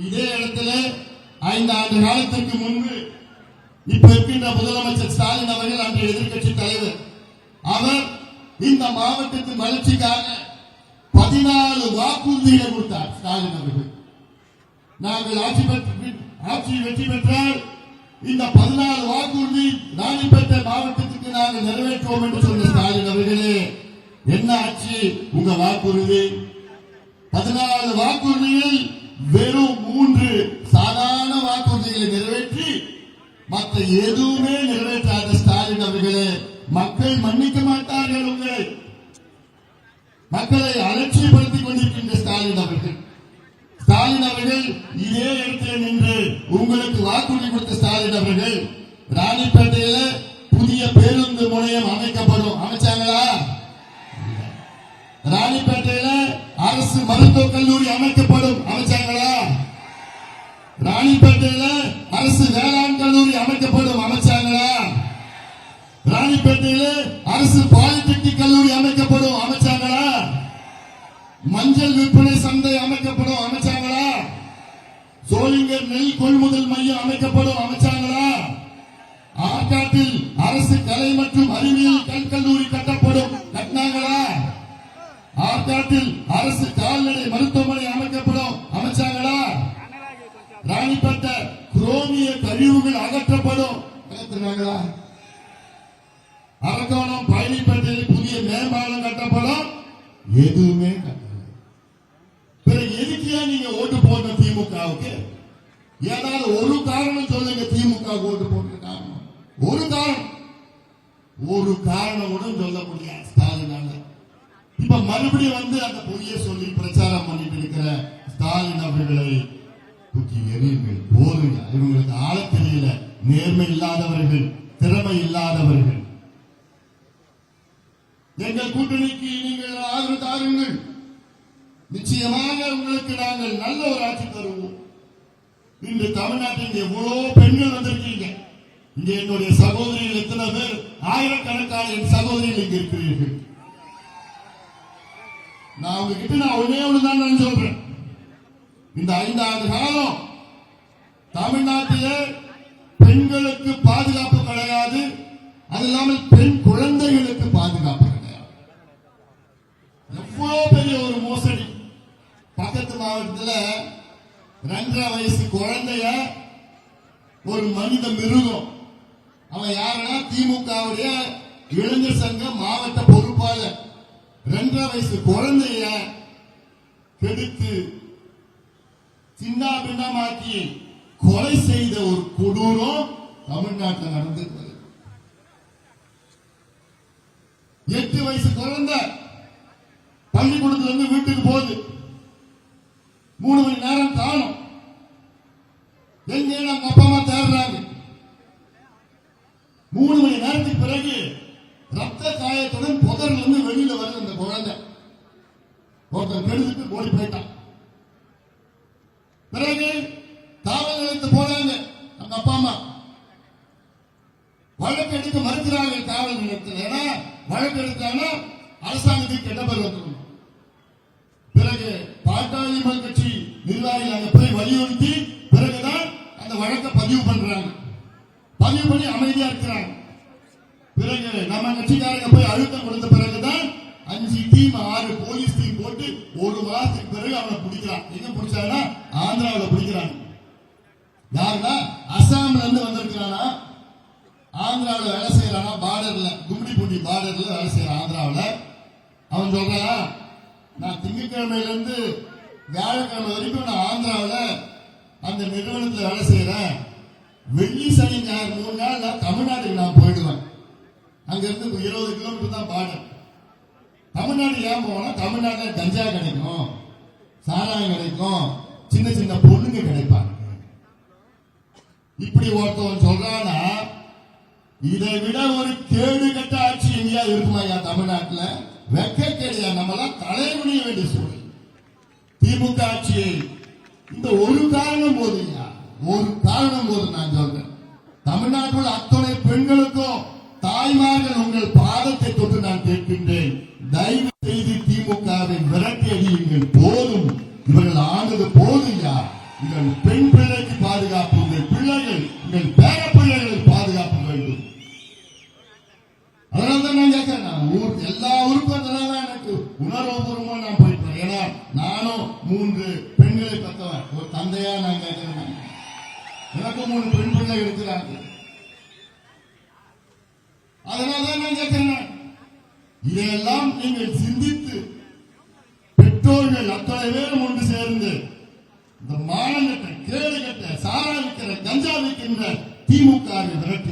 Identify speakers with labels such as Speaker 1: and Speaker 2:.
Speaker 1: இதே இடத்துல 5 ஆண்டு காலத்திற்கு முன்பு இப்ப இருக்கின்ற முதலமைச்சர் ஸ்டாலின் அவர்கள் அன்று எதிர்கட்சி தலைவர் அவர் இந்த மாவட்டத்தின் வளர்ச்சிக்காக 14 வாக்குறுதிகளை கொடுத்தார். ஸ்டாலின் அவர்கள் நாங்கள் ஆட்சி வெற்றி பெற்றால் இந்த 14 வாக்குறுதி ராணிப்பேட்டை மாவட்டத்துக்கு நாங்கள் நிறைவேற்றுவோம் என்று சொன்ன ஸ்டாலின் அவர்களே, என்ன ஆட்சி உங்க வாக்குறுதி? 14 வாக்குறுதியில் வெறும் 3 சாதாரண வாக்குறுதிகளை நிறைவேற்றி மற்ற எதுவுமே நிறைவேற்றாத ஸ்டாலின் அவர்களே, மக்கள் மன்னிக்க மாட்டார்கள். உங்கள் மக்களை அலட்சியப்படுத்திக் கொண்டிருக்கின்ற ஸ்டாலின் அவர்கள் இதே இடத்தில் நின்று உங்களுக்கு வாக்குறுதி கொடுத்த ஸ்டாலின் அவர்கள் ராணிப்பேட்டையில புதிய பேருந்து முனையம் அமைக்கப்படும் அமைச்சாங்களா? ராணிப்பேட்டையில அரசு மருத்துவக் கல்லூரி அமைக்கப்படும் அமைச்சாங்களா? ராணிப்பேட்டையில அரசு வேளாண் கல்லூரி அமைக்கப்படும் அமைச்சாங்களா? ராணிப்பேட்டையில அரசு பாலிடெக்னிக் கல்லூரி அமைக்கப்படும் அமைச்சாங்களா? மஞ்சள் விற்பனை சந்தை அமைக்கப்படும் அமைச்சாங்களா? சோளிங்கர் நெல் கொள்முதல் மையம் அமைக்கப்படும் அமைச்சாங்களா? ஆற்காட்டில் அரசு கலை மற்றும் அறிவியல் கல்கல்லூரி கட்டினாங்களா? ஆற்காட்டில் அரசு கால்நடை மருத்துவமனை அமைக்கப்படும் அமைச்சாங்களா? ராணிப்பேட்டை குரோமிய கழிவுகள் அகற்றப்படும் அகற்றினாங்களா? அரக்கோணம் பழனிப்பேட்டையில் புதிய மேம்பாலம் கட்டப்படும் எதுவுமே கட்டல. பிறகு எதுக்கியா நீங்க ஓட்டு போடணும் திமுகவுக்கு? ஏதாவது ஒரு காரணம் சொல்லுங்க. திமுக ஓட்டு போடுற காரணம் ஒரு காரணம் கூட சொல்ல முடியாது ஸ்டாலினால. இப்ப மறுபடியும் அந்த பொய்யை சொல்லி பிரச்சாரம் பண்ணிட்டு இருக்கிற ஸ்டாலின் அவர்களை தூக்கி எறியுங்கள். போதுங்க. இவங்களுக்கு ஆள தெரியல, நேர்மை இல்லாதவர்கள், திறமை இல்லாதவர்கள். எங்கள் கூட்டணிக்கு நீங்கள் ஆதரவு தாருங்கள். நிச்சயமாக உங்களுக்கு நாங்கள் நல்ல ஒரு ஆட்சி தருவோம். இன்று தமிழ்நாட்டில் எவ்வளவு பெண்கள் வந்திருக்கீங்க. இங்க என்னுடைய சகோதரிகள் எத்தனை பேர், ஆயிரக்கணக்கான என் சகோதரிகள் இங்க இருக்கிறீர்கள். நான் உங்ககிட்ட ஒன்னே ஒண்ணுதான் நான் சொல்றேன். இந்த 5 ஆண்டு காலம் தமிழ்நாட்டிலே பெண்களுக்கு பாதுகாப்பு கிடையாது. அது இல்லாமல் பெண் குழந்தைகளுக்கு பாதுகாப்பு கிடையாது. எவ்வளவு பெரிய ஒரு மோசடி. பக்கத்து மாவட்டத்தில் 2.5 வயசு குழந்தைய ஒரு மனித மிருகம், அவன் யாருன்னா திமுகவுடைய இளைஞர் சங்க மாவட்ட பொறுப்பாளர், 2.5 வயசு குழந்தைய கெடுத்து சின்ன பின்னமாக்கி கொலை செய்த ஒரு கொடூரம் தமிழ்நாட்டில் நடந்திருக்கிறது. 8 வயசு குழந்தை பள்ளிக்கூடத்துல இருந்து வீட்டுக்கு போகுது. 3 மணி நேரம் காணும். எங்க அவங்க அப்பா அம்மா தேடுறாங்க. 3 மணி நேரத்துக்கு பிறகு ரத்த காயத்துடன் புதர்ல இருந்து வெளியில வருது அந்த குழந்தை. ஒருத்தர் கெடுத்துட்டு ஓடி போயிட்டான். பிறகு காவல் நிலையத்து போறாங்க அந்த அப்பா அம்மா. வழக்கு எடுக்க மறுக்கிறாங்க காவல் நிலையத்தில். ஏன்னா வழக்கு எடுத்தாங்கன்னா அரசாங்கத்துக்கு கெட்ட பேர் வந்துடும். பிறகு பாட்டாளி மக்கள் கட்சி நிர்வாகிகள் அங்க போய் வலியுறுத்தி பிறகுதான் அந்த வழக்கை பதிவு பண்றாங்க. பதிவு பண்ணி அமைதியா இருக்கிறாங்க. பிறகு நம்ம கட்சிக்காரங்க போய் அழுத்தம் கொடுத்த பிறகுதான் 5 டீம் 6 போலீஸ் டீம் போட்டு 1 மாசத்துக்கு பிறகு அவனை பிடிக்கிறான். எங்க பிடிச்சானா ஆந்திராவில் பிடிக்கிறான். யாருன்னா அசாம்ல இருந்து வந்திருக்கிறானா, ஆந்திராவில் வேலை செய்யறானா, பார்டர்ல கும்மிடிப்பூண்டி பார்டர்ல வேலை செய்யறான் ஆந்திராவில். அவன் சொல்றான், நான் திங்கட்கிழமையில இருந்து வியாழக்கிழமை வரைக்கும் நான் ஆந்திராவில் அந்த நிறுவனத்தில் வேலை செய்யறேன். வெள்ளி சனி ஞாயிறு 3 நாள் நான் தமிழ்நாட்டுக்கு நான் போயிடுவேன். அங்க இருந்து 20 கிலோமீட்டர் தான் பார்டர். தமிழ்நாடு ஏன் போனா தமிழ்நாட்டில் கஞ்சா கிடைக்கும், சாராயம் கிடைக்கும், சின்ன சின்ன பொண்ணுங்க கிடைப்பாங்க. இப்படி ஒருத்தவன் சொல்றானா, இதை விட ஒரு கேடு கட்ட ஆட்சி எங்கேயா இருக்குமாயா தமிழ்நாட்டில்? வெக்கக்கேடியா, நம்மளாம் தலைமுடிய வேண்டிய சூழல். திமுக ஆட்சியை இந்த ஒரு காரணம் போதுயா, ஒரு காரணம் போது நான் சொல்றேன். தமிழ்நாட்டில் அத்தனை பெண்களுக்கும் தாய்மார்கள் உங்கள் பாதத்தை தொட்டு நான் கேட்கின்றேன், தயவு செய்து திமுகவை விரட்டி அடியுங்கள். போதும், இவர்கள் ஆனது போதுயா. இந்த உங்கள் பெண் பிள்ளைக்கு பாதுகாப்பு, உங்கள் பிள்ளைகள், உங்கள் பேர பிள்ளைகளுக்கு பாதுகாப்பு வேண்டும். அதனால்தான் நான் கேட்கிறேன், எல்லா உறுப்பினரும் எனக்கு உணர்வுபூர்வமா நான் போயிட்டேன். ஏன்னா நானும் 3 பெண்களை பெற்றவன், ஒரு தந்தையா நான் கேட்கிறேன். எனக்கு 3 பெண் பிள்ளை இருக்கிறாங்க. அதனால்தான் நான் கேட்கிறேன், இதையெல்லாம் நீங்கள் சிந்தித்து பெற்றோர்கள் அத்தனை பேரும் ஒன்று சேர்ந்து இந்த மானங்கட்ட, கேடு கட்ட, சாரா விற்கிற, கஞ்சா விற்கின்ற திமுக விரட்டி